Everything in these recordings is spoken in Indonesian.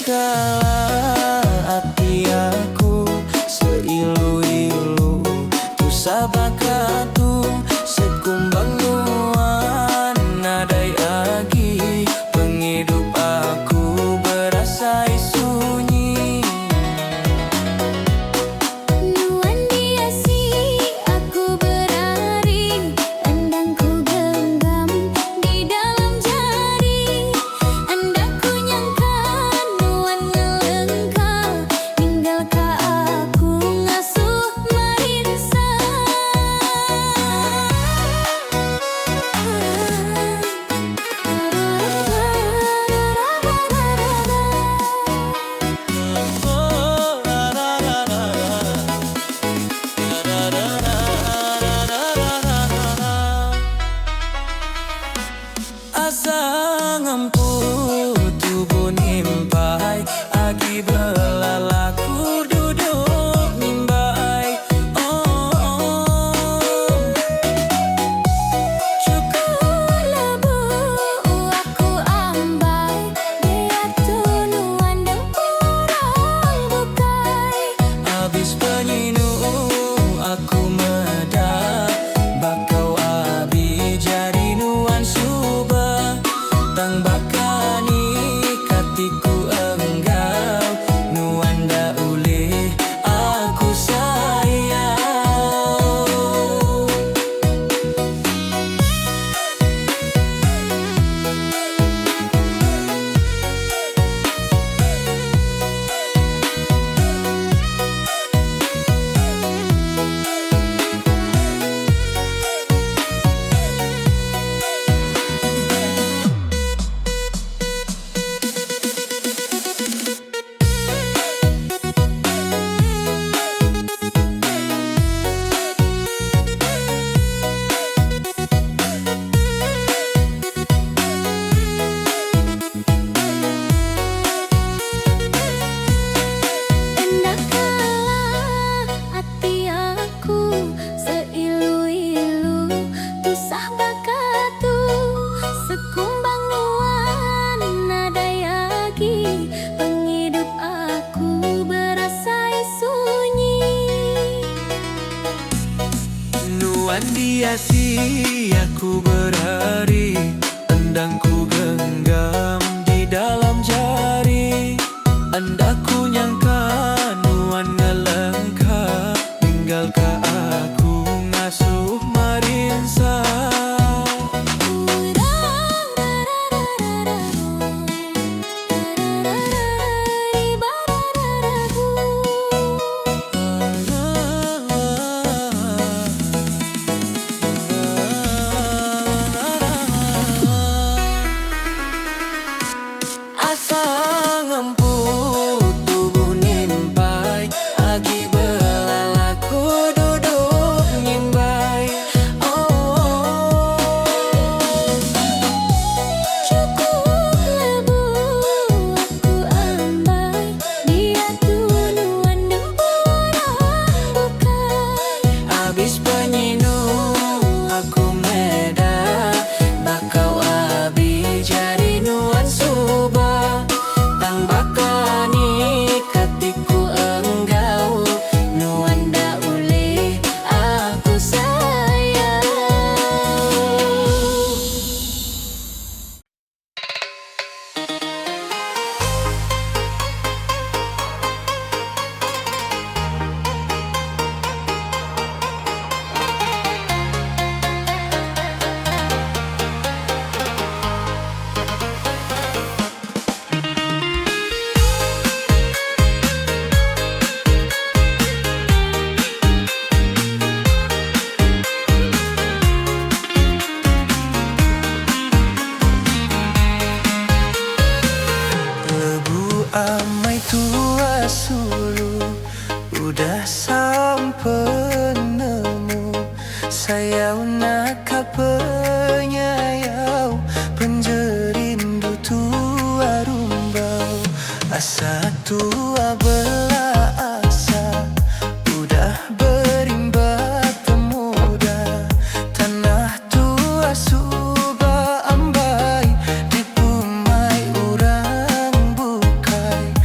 kala hati aku seilu-ilu tu sabakatu sekumbang nuan nadai agi penghidup aku berasa sunyi. Nuan diasi aku berari, endangku genggam di dalam jari. Andaku nyangka nuan ngelengkap, ninggalkan aku ngasuh marinsa. Asa ngampu tubuh nimpai agi belalaku duduk nimbai. Cukup lebu aku ambai, dia tu nuan dempurang bukai. Habis penyinu aku medah bakau abi jadi nuan subah tang bakani katiku enggau nuan dah ulih aku sayang. Endah kala hati aku seilu-ilu tu sabakatu sekumbang nuan nadai agi penghidup aku berasa sunyi. Nuan diasi aku berhari, endangku genggam di dalam jari. Andaku nyangka nuan ngelengkap, tinggalkan aku ngasuh marinsa. Asa ngampu tubuh nimpai agi belalaku duduk nimbai. Cukup lebu aku ambai, dia tu nuan dempurang bukai. Habis penyinu aku medah bakau abi jadi nuan subah tang bakani katiku enggau nuan dah ulih aku sayang. Lebu amai tua sulu udah sampai nemu sayau nak penyayau penjerindu tua rumbau asa tua belah asa udah berimbat pemuda tanah tua subah ambai di pumai urang bukai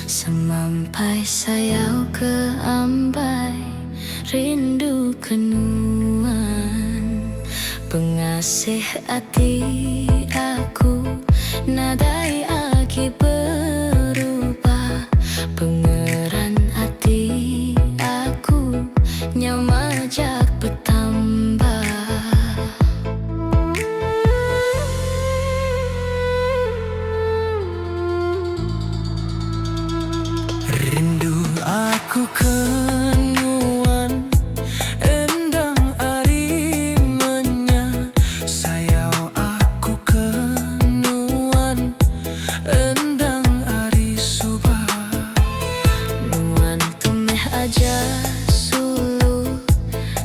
Sampai sayau ke Ambai, rindu kenuan. Pengasih hati aku, nadai aki berubah. Pengeran hati aku, nyamajak bertambah. Rindu aku kenuan, endang ari menya. Sayau aku kenuan, endang ari subah. Nuan tumeh aja sulu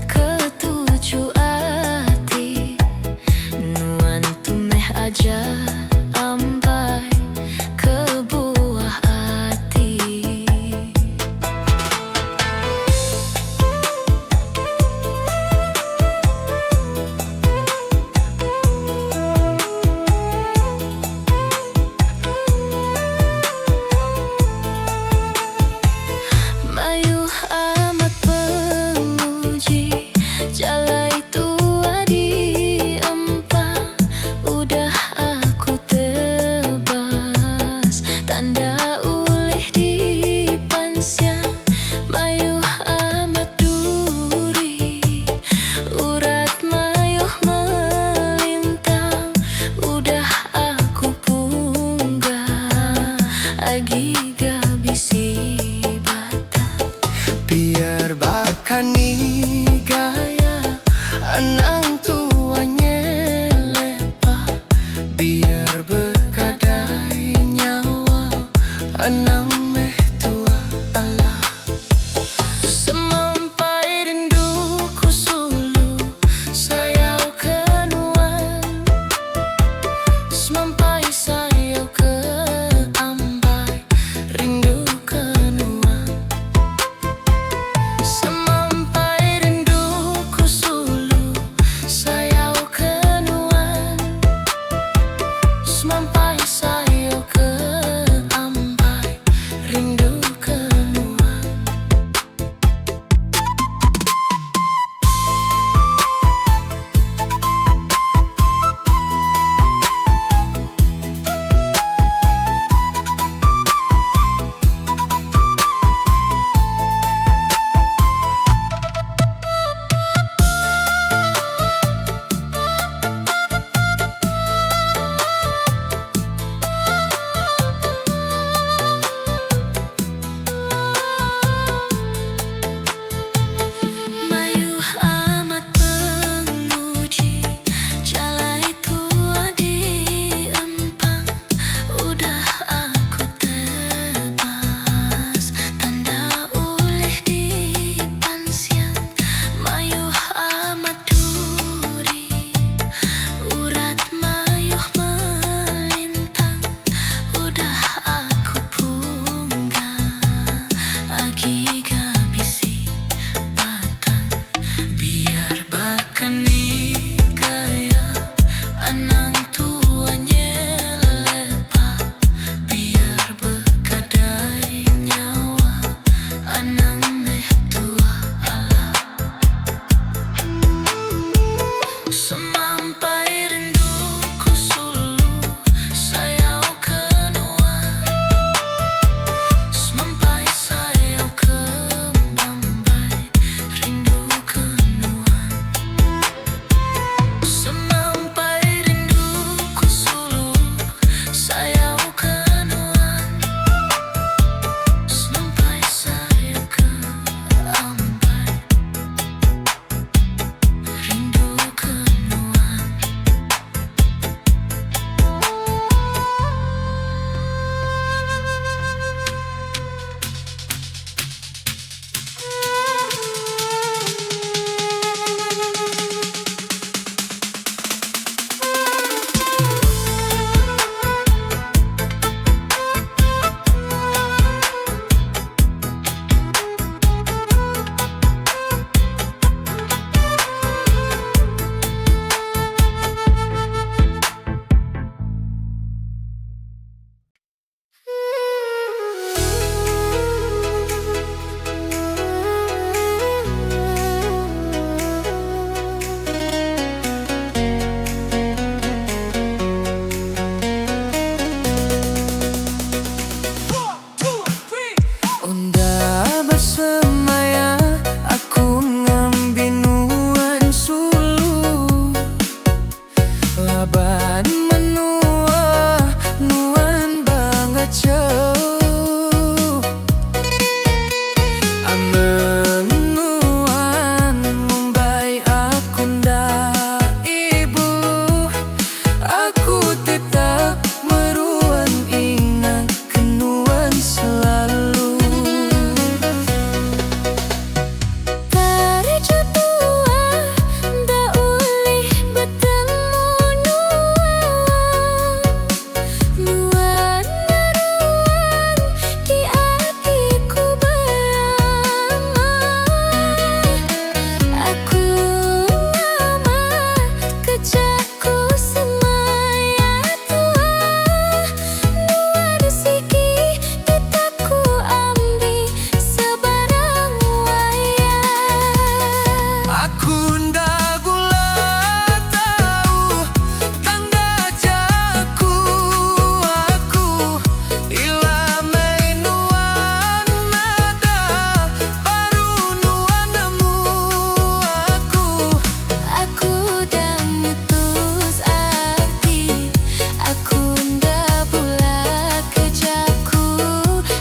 ketujuh hati. Nuan tumeh aja Ambai ke buah hati. Mayu amat penguji, jalai tua di empang. Udah aku tebas, tanda ulih di pansiang. Mayu amat duri, urat mayuh melintang. Udah aku punggah, agi gabisi Biar bakani gaya anang tuanya lepa. Biar berkadai nyawa anang meh tua Allah. Semampai rinduku sulu sayau kenuan. Semampai sayau ke Ambai, rindu kenuan. Semampai rinduku sulu sayau kenuan. Semampai sayau ke Ambai, rindu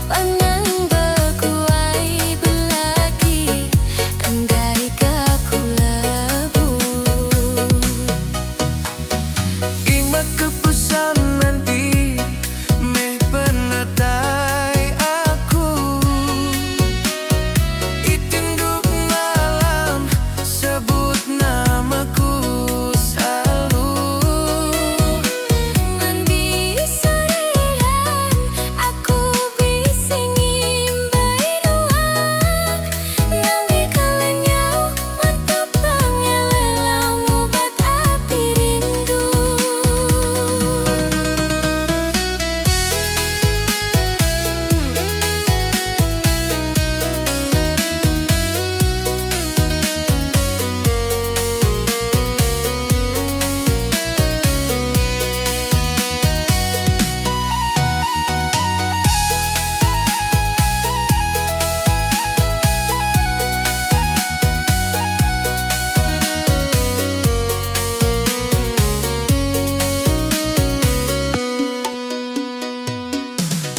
Panang berkuai belaki andai kaku lebur. Ingat kepusan nanti meh penatai aku. Itinduk malam sebut namaku selalu. Ngan bisa rihan aku bisa ngimbai doang. Ngali kalanyau mantap pangelelang obat api rindu.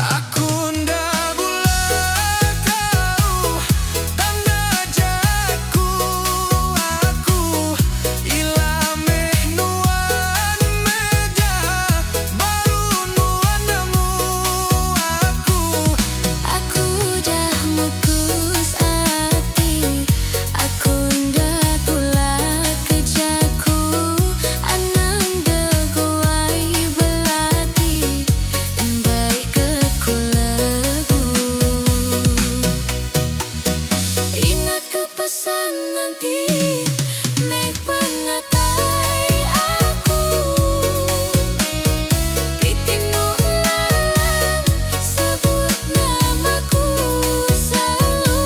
Aku ndak bulat tahu tanda jaku. Aku ilameh nuan meja baru nuan nemu aku. Aku dah mukus hati, aku ndak tulak kejaku. Anang deguai belati, baik keku lebur. Ingat kepesan nanti, mek pengatai aku. Itinduk malam sebut namaku selalu.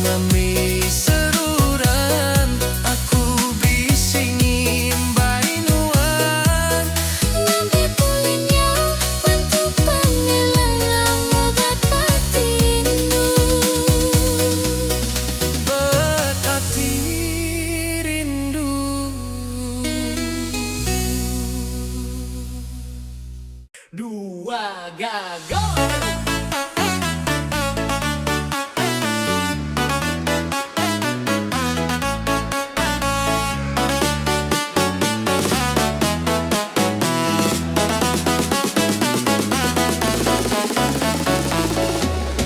Ngami seruran aku bising ngimbai nuan. Ngambil pulinya bantu pangelelang obat batinmu. Betati rindu. Dua gagal.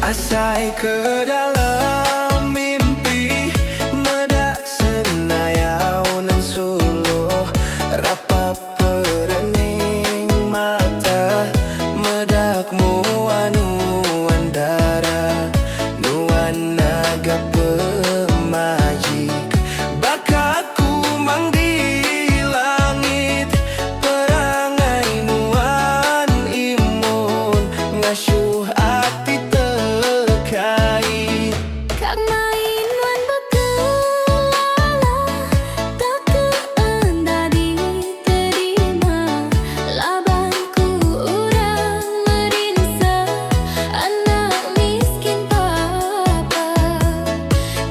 Asai ke dalam mimpi medak senayau nan suluh rapap perening mata medak muan darah nuan naga pemajik bakaku mang di langit perangai nuan imun ngasuh ati terkait. Kak main wan bekelala, tak keenda diterima. Labanku urang merinsa, anak miskin papa.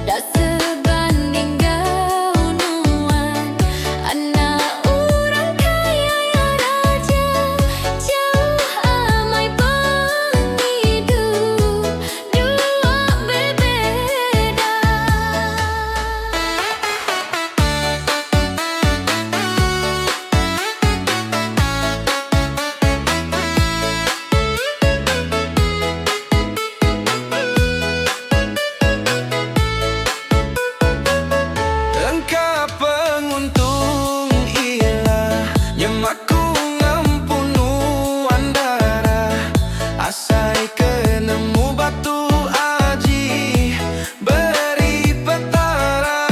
Tak sebanding gaunuan, anak urang kaya ya raja. Jauh amai penghidup, dua berbeda. Engkau penguntung ilah nyemaku ngampunu andara. Asai kenemu batu aji beri petara.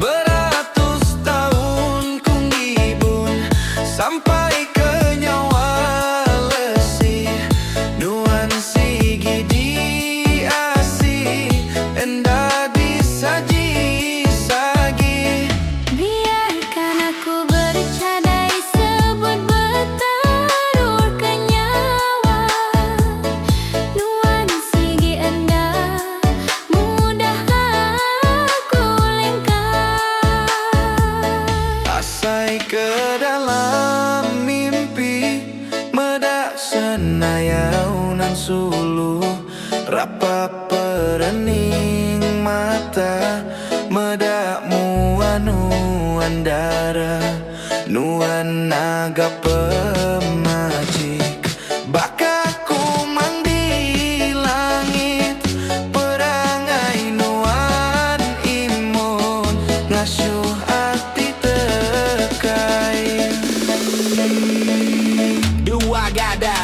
Beratus tahun kunggibun sampai ke nyawa lesi. Nuan sigi di asi enda disaji sagi. Biarkan aku bercadai sebut bertarur ke nyawa. Nuan ngayau nan sulu rapa perening mata medak muan andara nuan naga pemajik bakaku mang di langit perangai nuan imun ngasuh hati tekai dua gada.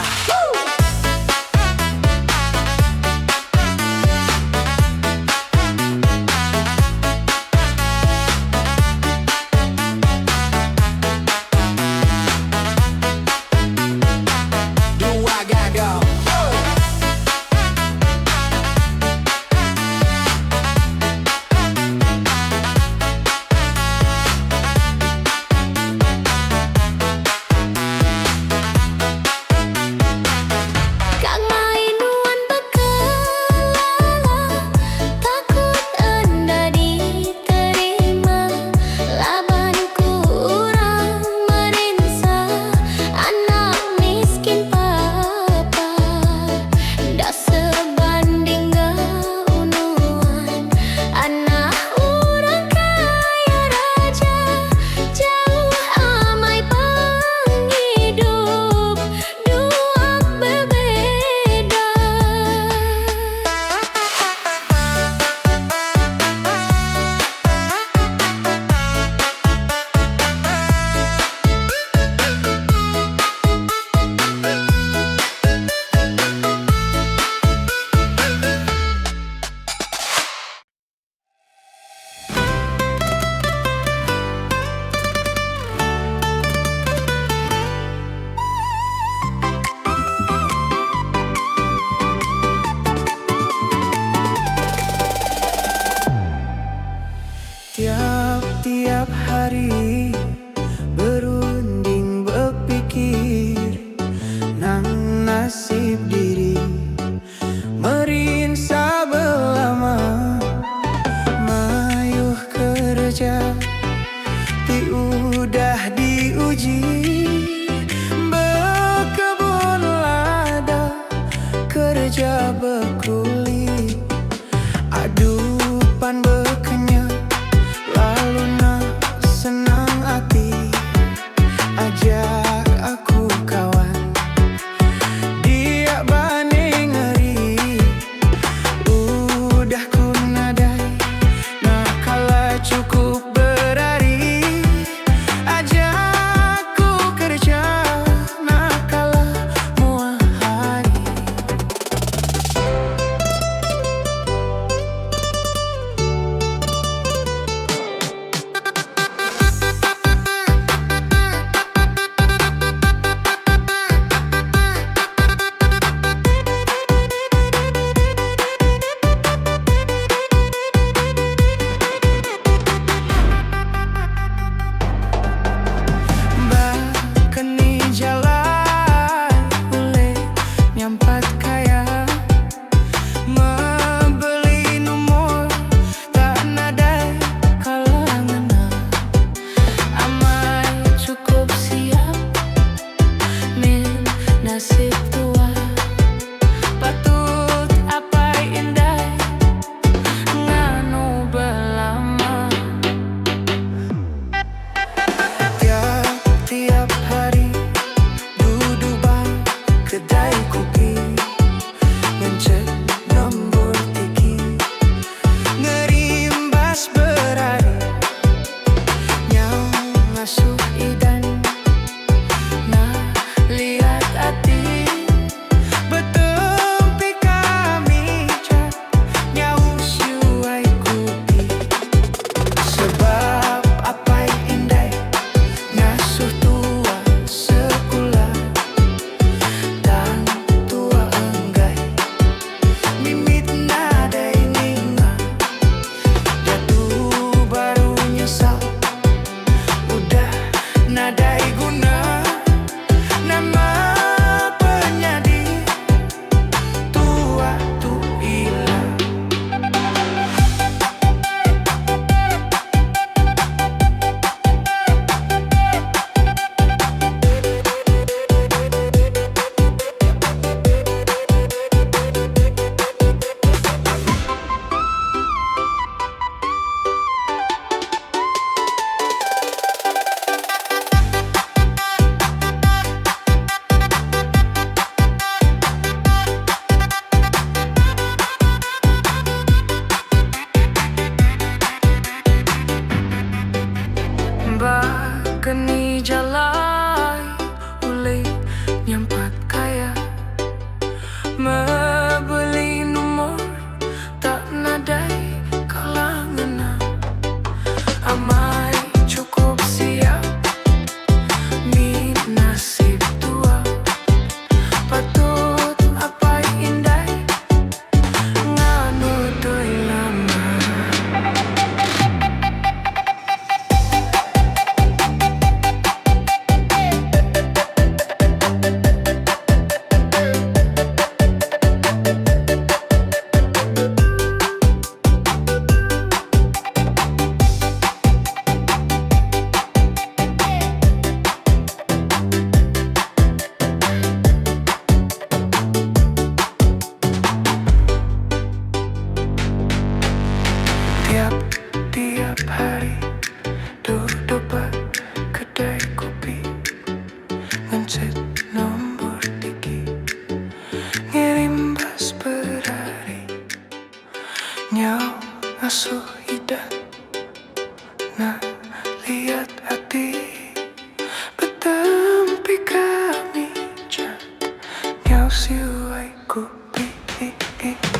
siway ko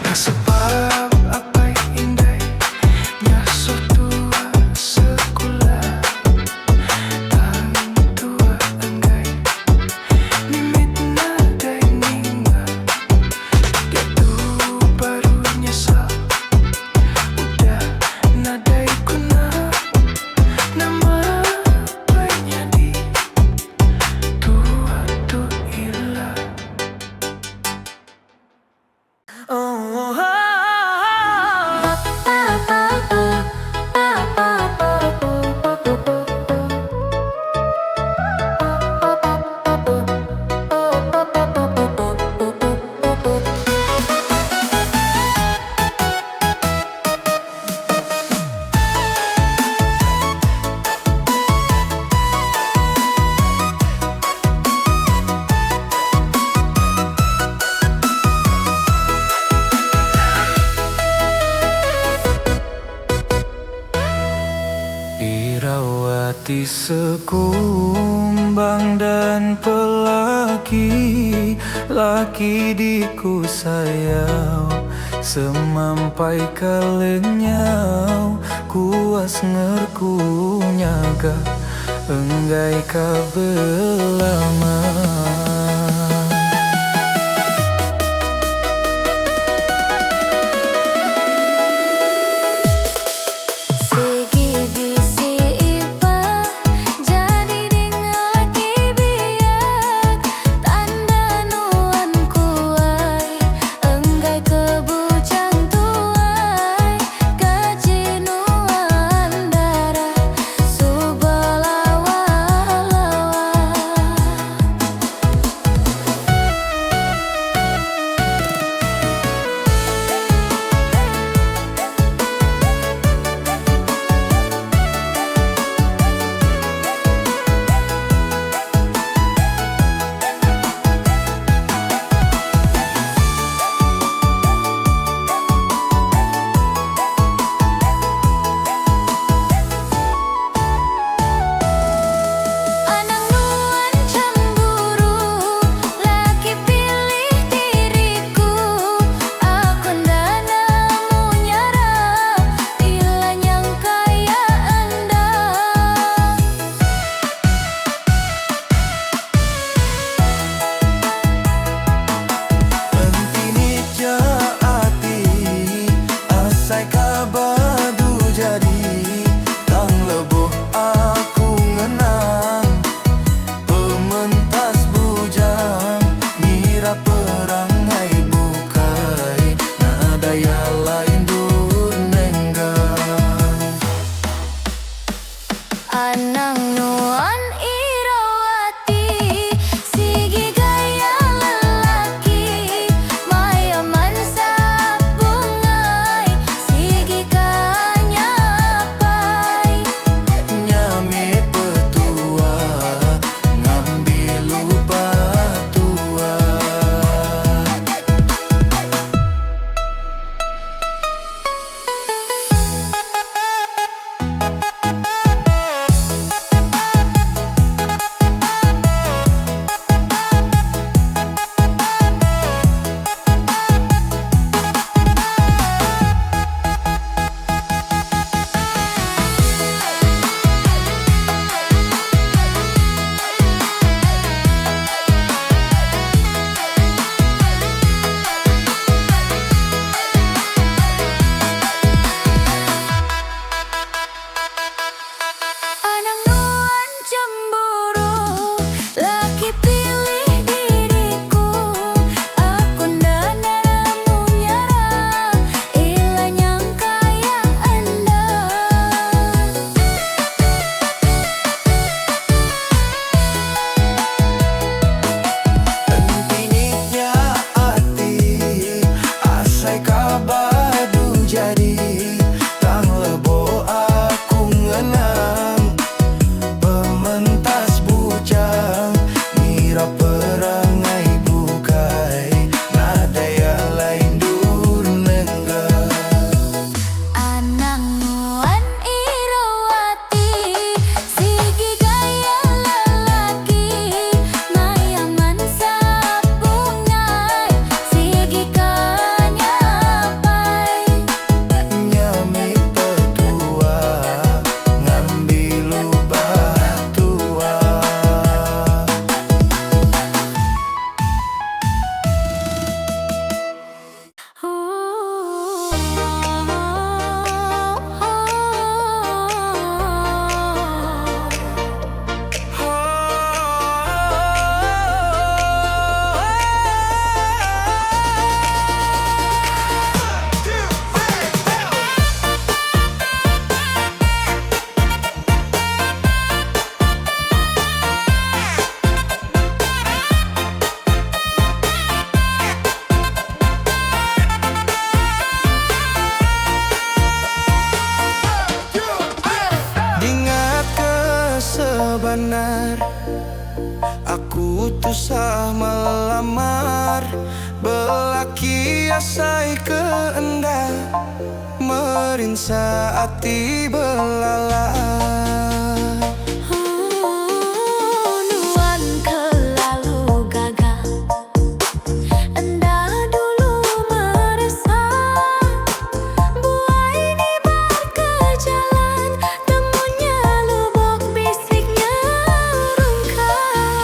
Nasabab apay inday Nya tua sekolah Tang tua enggay Nimit na day ningga Gitu baru nyesal Udah nadai kuna Nama apanya di tua tu hilang Dirawati sekumbang dan pelaki Laki diku sayau Semampai kalenyau Kuas ngerkunyaga Enggai kabelama tusah melamar belaki asai keendah merinsa hati belala. Nuan kelalu gagal, endah dulu meresah. Buai di bar ke jalan, temunya lubuk bisiknya rungkang.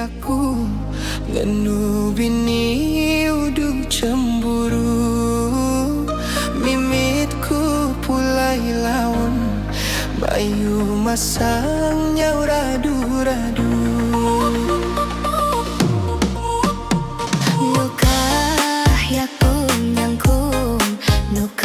aku ngenu bini uduk cemburu mimitku pulai laun bayu masangnya radu-radu Nuka yakum nyangkum nuka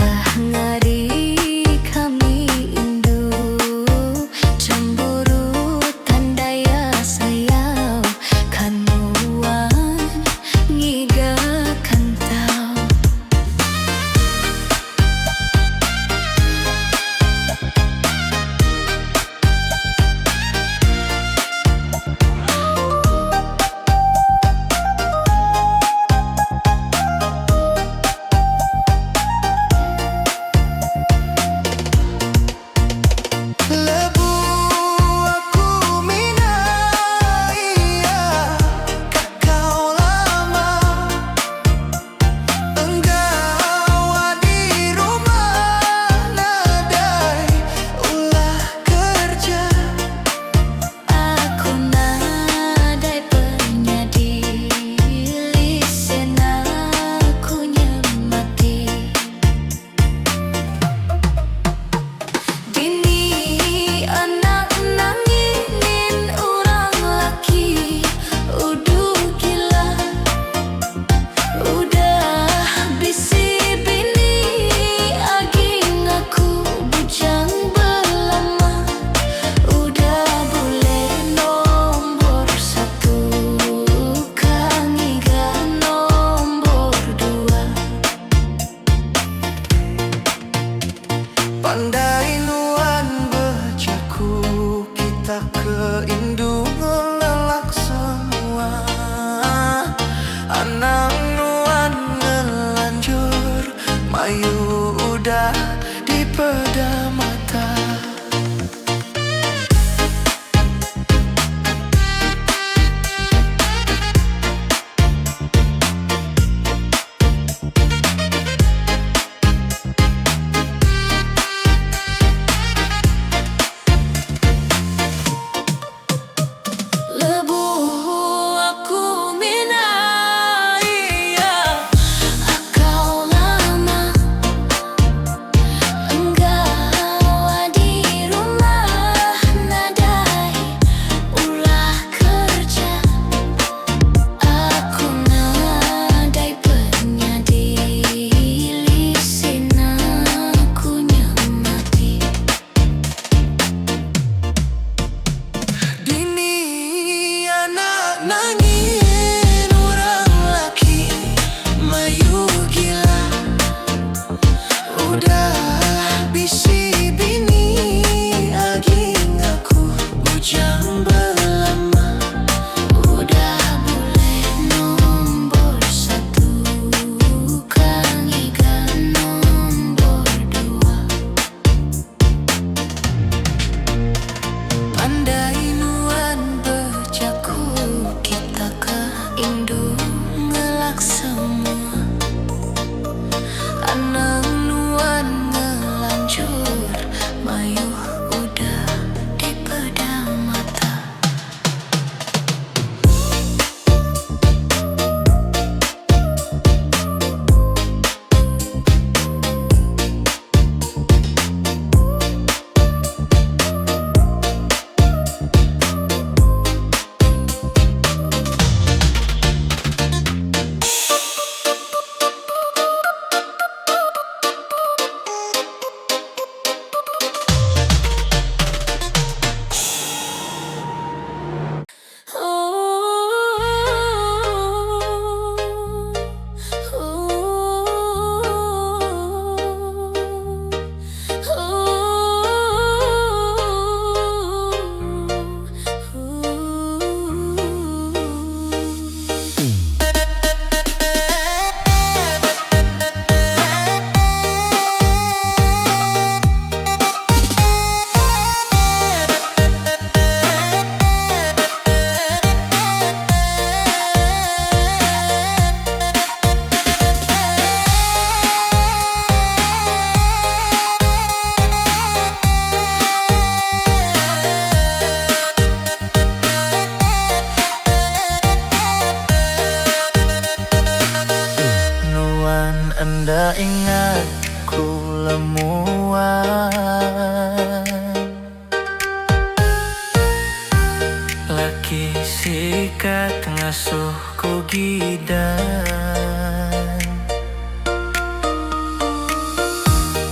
aku gidan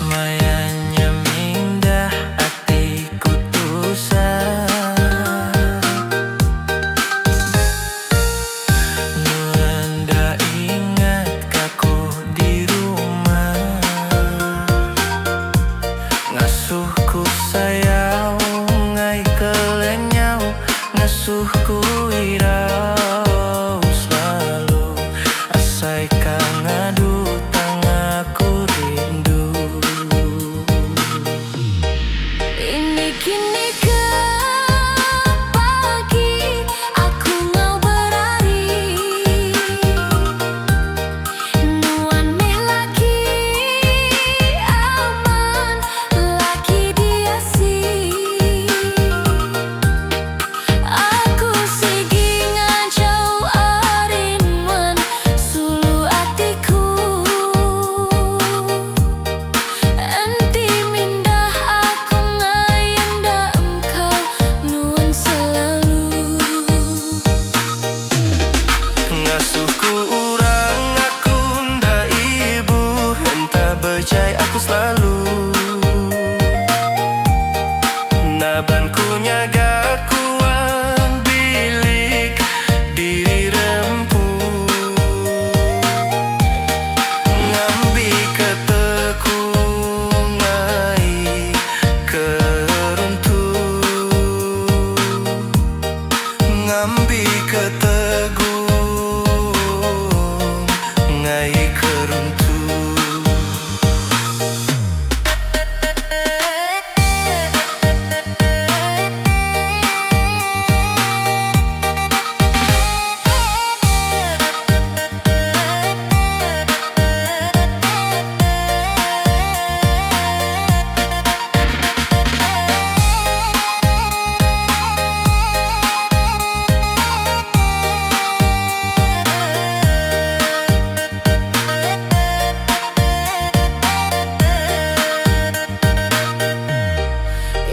mayanya mindah hatiku tusah Nuanda ingat kaku di rumah ngasuhku sayang ngai kelenyau ngasuhku irau selalu asai kang ngadu tangaku rindu Ini kini ke pagi aku mau berlari Nuan meh laki aman laki dia sih Aku sigi ngajau arinwan sulu atiku Enti mindah aku ngayanda engkau nuan selalu ngasuhku urang aku nda ibu entah becai aku selalu nabanku nyaga kuang bilik diri rempuh ngambi keteku ngai keruntuh ngambi ketegung ngai keruntuh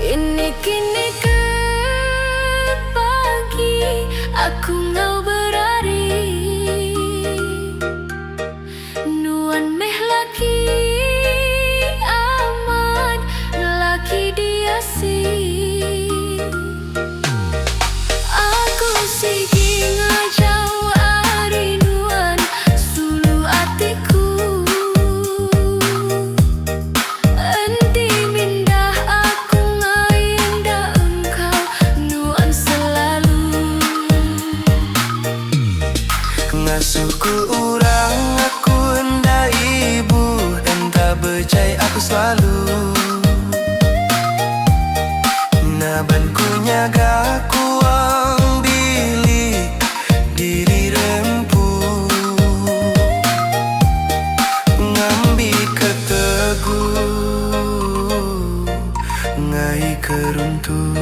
Ini kini ke pagi aku mau berlari Nuan meh laki aman laki dia sih Aku sigi ngajau arinuan sulu atiku Enti mindah aku ngayanda engkau nuan selalu ngasuhku urang aku nda ibu entah becai aku selalu nabanku nyaga kuang bilik diri rempuh ngambi keteguh ngai keruntuh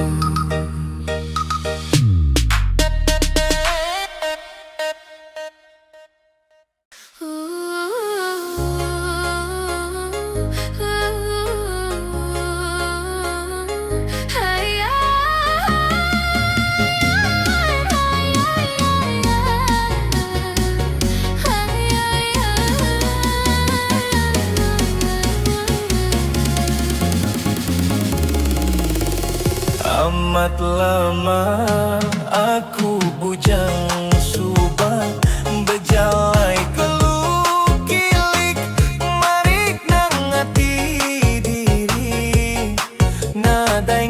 amat lama aku bujang subang bejalai kelukilik marik nang hati diri nadai